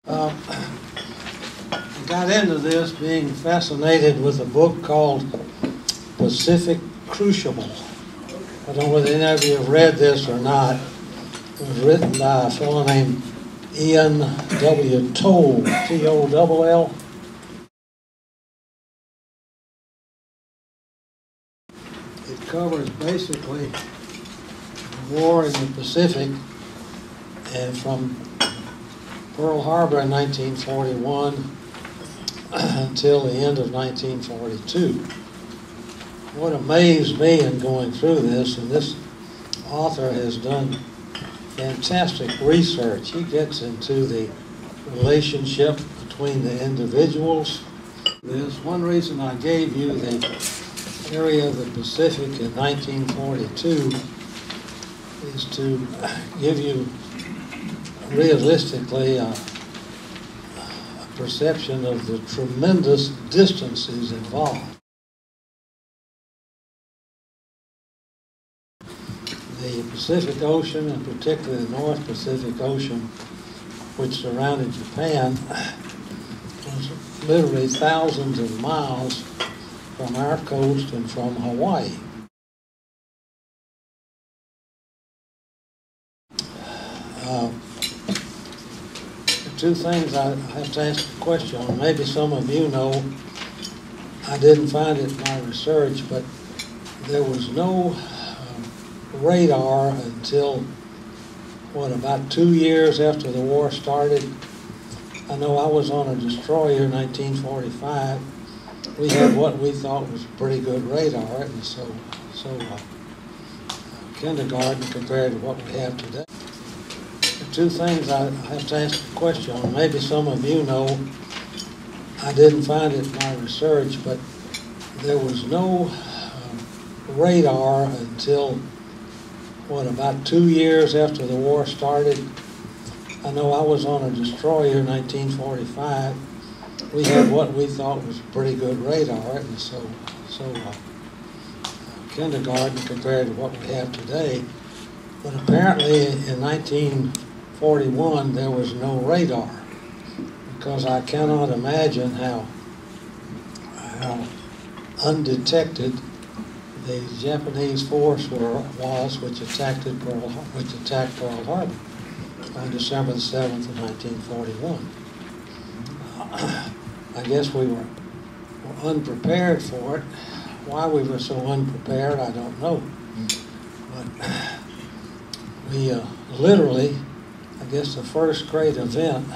I got into this being fascinated with a book called Pacific Crucible. I don't know whether any of you have read this or not. It was written by a fellow named Ian W. Toll, T-O-L-L. It covers basically the war in the Pacific and from Pearl Harbor in 1941 until the end of 1942. What amazed me in going through this, and this author has done fantastic research. He gets into the relationship between the individuals. There's one reason I gave you the area of the Pacific in 1942 is to give you realistically a perception of the tremendous distances involved. The Pacific Ocean, and particularly the North Pacific Ocean, which surrounded Japan, was literally thousands of miles from our coast and from Hawaii. Two things I have to ask a question on. Maybe some of you know, I didn't find it in my research, but there was no radar until, about 2 years after the war started. I know I was on a destroyer in 1945. We had what we thought was pretty good radar, and so kindergarten compared to what we have today. Two things I have to ask a question on. Maybe some of you know, I didn't find it in my research, but there was no radar until, about 2 years after the war started. I know I was on a destroyer in 1945. We had what we thought was pretty good radar, and so kindergarten compared to what we have today. But apparently in 1941 there was no radar, because I cannot imagine how undetected the Japanese force was which attacked Pearl Harbor on December the 7th of 1941. I guess we were unprepared for it. Why we were so unprepared, I don't know. But we literally, I guess the first great event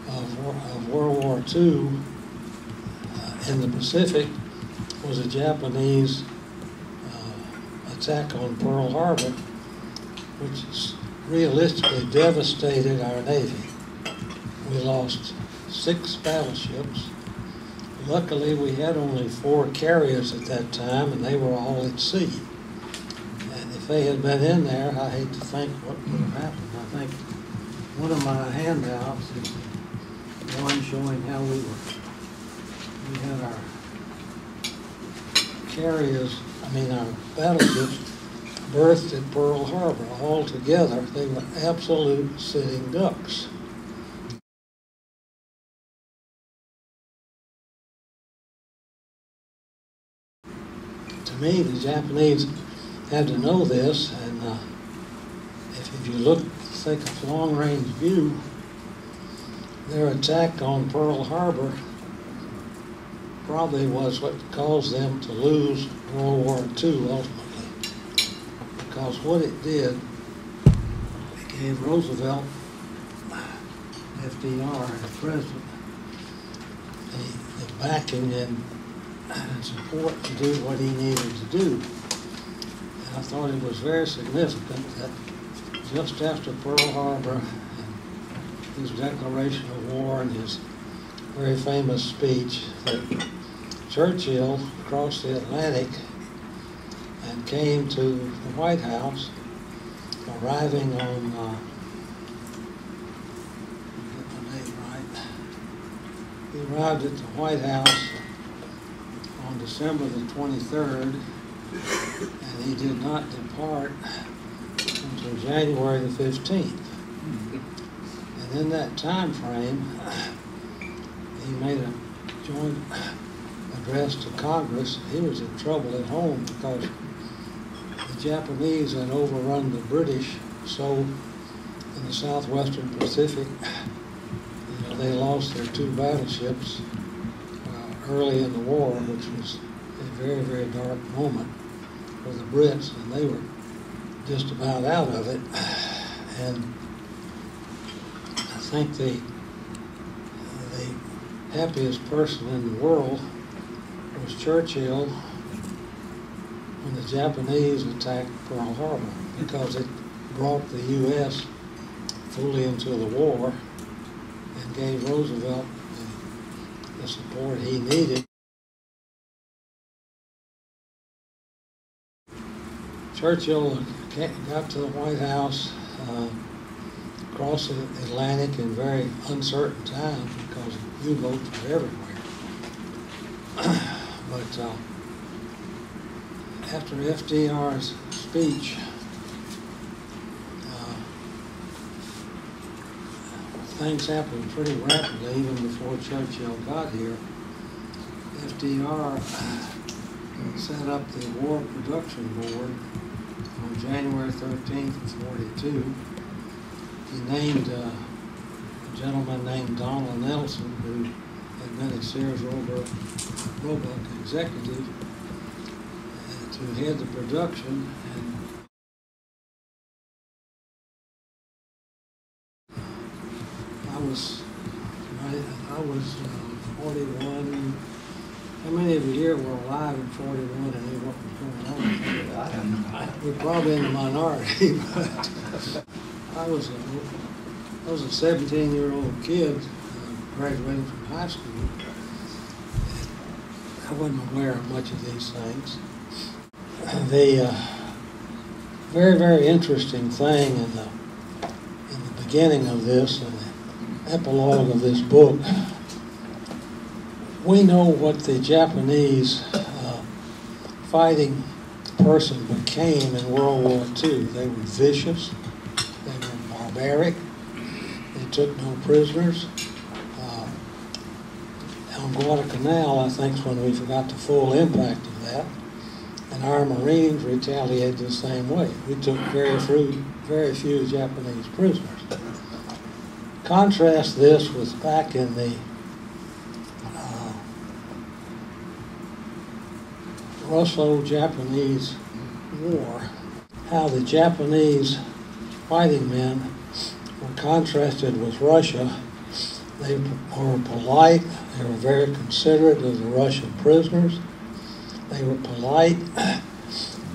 of World War II in the Pacific was a Japanese attack on Pearl Harbor, which realistically devastated our Navy. We lost 6 battleships. Luckily, we had only 4 carriers at that time, and they were all at sea. And if they had been in there, I hate to think what would have happened. I think one of my handouts is one showing how we had our carriers, our battleships berthed at Pearl Harbor. All together, they were absolute sitting ducks. To me, the Japanese had to know this, and if you take a long-range view, their attack on Pearl Harbor probably was what caused them to lose World War II ultimately. Because what it did, it gave Roosevelt, FDR, the president, the backing and support to do what he needed to do. And I thought it was very significant that just after Pearl Harbor and his declaration of war and his very famous speech, that Churchill crossed the Atlantic and came to the White House, arriving on, get the date right, he arrived at the White House on December the 23rd, and he did not depart until January the 15th. And And in that time frame, he made a joint address to Congress. He was in trouble at home because the Japanese had overrun the British so in the southwestern Pacific. You know, they lost their 2 battleships early in the war, which was a very, very dark moment for the Brits, and they were just about out of it. And I think the happiest person in the world was Churchill when the Japanese attacked Pearl Harbor, because it brought the U.S. fully into the war and gave Roosevelt the support he needed. Churchill got to the White House, across the Atlantic in very uncertain times because U-boats were everywhere. But after FDR's speech, things happened pretty rapidly even before Churchill got here. FDR set up the War Production Board on January 13th of 42. He named a gentleman named Donald Nelson, who had been a Sears Roebuck executive, to head the production. And I was 41. How many of you here were alive in 41 and knew what was going on? We're probably in the minority, but I was a 17-year-old kid graduating from high school. I wasn't aware of much of these things. The very, very interesting thing in the beginning of this and the epilogue of this book, we know what the Japanese fighting person became in World War II. They were vicious. They were barbaric. They took no prisoners. On Guadalcanal, I think, is when we forgot the full impact of that. And our Marines retaliated the same way. We took very few Japanese prisoners. Contrast this with back in the Russo-Japanese War, how the Japanese fighting men were contrasted with Russia. They were polite. They were very considerate of the Russian prisoners. They were polite.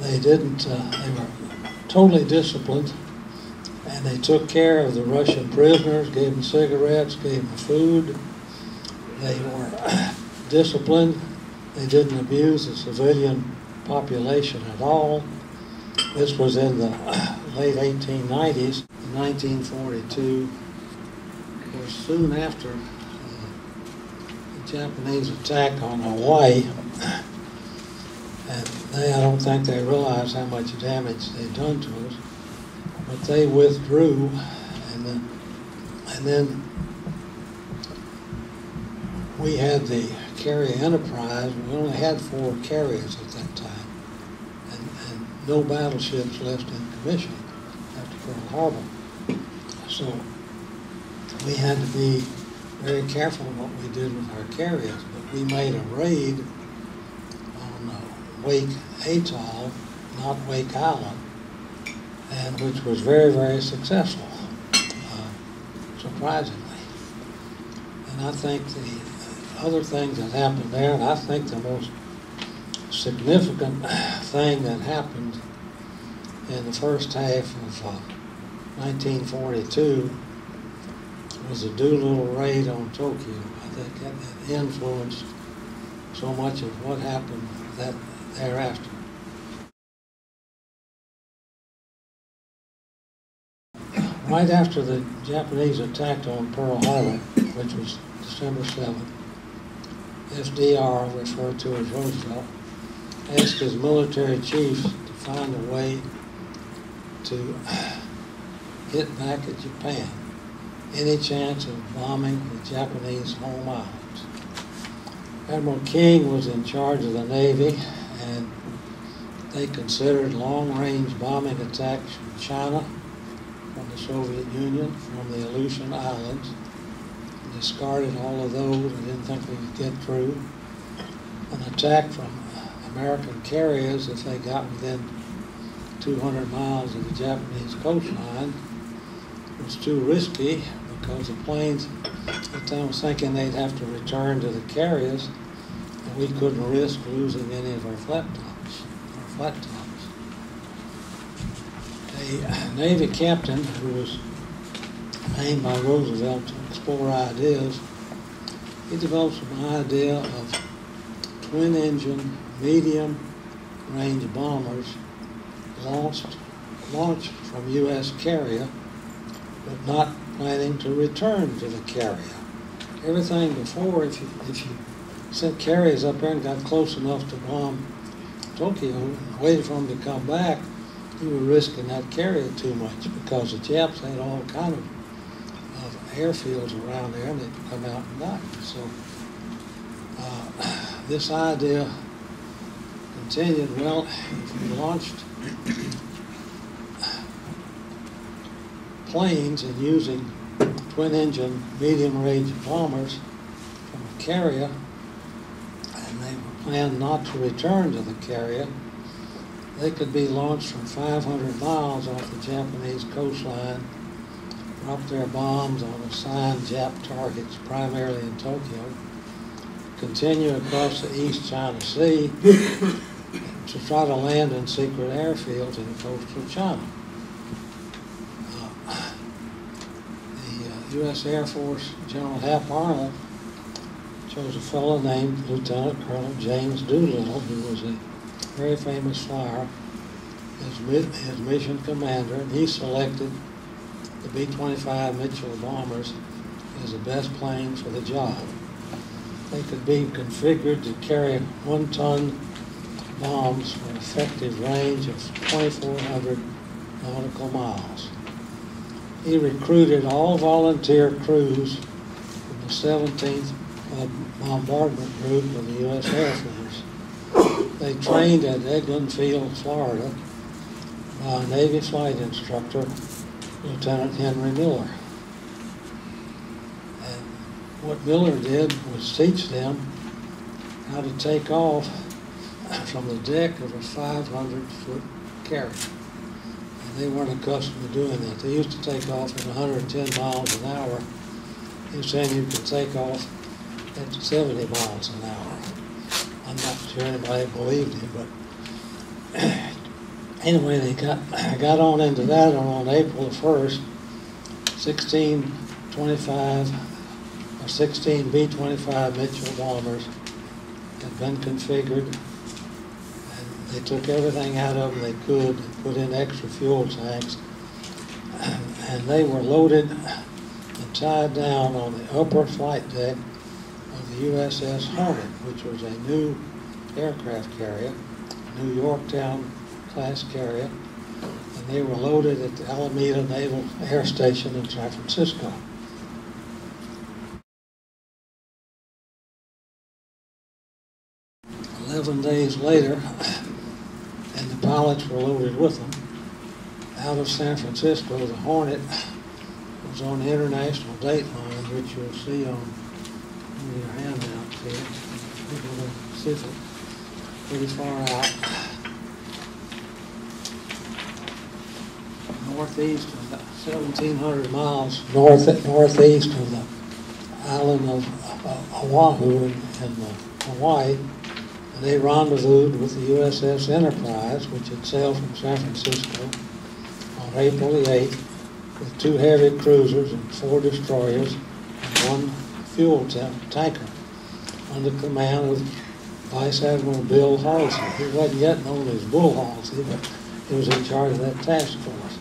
They were totally disciplined, and they took care of the Russian prisoners, gave them cigarettes, gave them food. They were disciplined. They didn't abuse the civilian population at all. This was in the late 1890s. In 1942, of course, soon after the Japanese attack on Hawaii, and I don't think they realized how much damage they'd done to us, but they withdrew, and then we had the carrier Enterprise. We only had 4 carriers at that time, and no battleships left in commission after Pearl Harbor. So we had to be very careful what we did with our carriers, but we made a raid on Wake Atoll, not Wake Island, and which was very, very successful, surprisingly. And I think the other things that happened there, and I think the most significant thing that happened in the first half of 1942 was the Doolittle raid on Tokyo. I think that influenced so much of what happened thereafter. Right after the Japanese attacked on Pearl Harbor, which was December 7th, FDR, referred to as Roosevelt, asked his military chiefs to find a way to hit back at Japan. any chance of bombing the Japanese home islands. Admiral King was in charge of the Navy, and they considered long-range bombing attacks from China, from the Soviet Union, from the Aleutian Islands. Discarded all of those and didn't think we could get through. An attack from American carriers, if they got within 200 miles of the Japanese coastline, was too risky because the planes at the time was thinking they'd have to return to the carriers, and we couldn't risk losing any of our flat tops. A Navy captain who was named by Roosevelt to explore ideas, he developed some idea of twin-engine, medium-range bombers launched from U.S. carrier, but not planning to return to the carrier. Everything before, if you sent carriers up there and got close enough to bomb Tokyo and waited for them to come back, you were risking that carrier too much because the Japs had all kind of airfields around there and they'd come out and die. So this idea continued. Well, if you launched planes and using twin-engine, medium-range bombers from a carrier, and they were planned not to return to the carrier, they could be launched from 500 miles off the Japanese coastline, drop their bombs on assigned Jap targets, primarily in Tokyo, continue across the East China Sea to try to land in secret airfields in coastal China. The U.S. Air Force General Hap Arnold chose a fellow named Lieutenant Colonel James Doolittle, who was a very famous flyer, his mission commander, and he selected the B-25 Mitchell bombers as the best planes for the job. They could be configured to carry 1-ton bombs for an effective range of 2,400 nautical miles. He recruited all volunteer crews from the 17th Bombardment Group of the U.S. Air Force. They trained at Eglin Field, Florida, by a Navy flight instructor, Lieutenant Henry Miller. And what Miller did was teach them how to take off from the deck of a 500-foot carrier. And they weren't accustomed to doing that. They used to take off at 110 miles an hour. He was saying you could take off at 70 miles an hour. I'm not sure anybody believed him, but anyway, they got on into that, and on April the 1st, 16 B-25 Mitchell bombers had been configured, and they took everything out of them they could and put in extra fuel tanks, and they were loaded and tied down on the upper flight deck of the USS Hornet, which was a new aircraft carrier, New Yorktown class carrier, and they were loaded at the Alameda Naval Air Station in San Francisco. "11 days later, and the pilots were loaded with them, out of San Francisco, the Hornet was on the international date line, which you'll see on your handout here. People in the Pacific, pretty far out. Northeast of 1,700 miles northeast of the island of Oahu in Hawaii. And they rendezvoused with the USS Enterprise, which had sailed from San Francisco on April the 8th with 2 heavy cruisers and 4 destroyers and 1 fuel tanker under command of Vice Admiral Bill Halsey. He wasn't yet known as Bull Halsey, but he was in charge of that task force.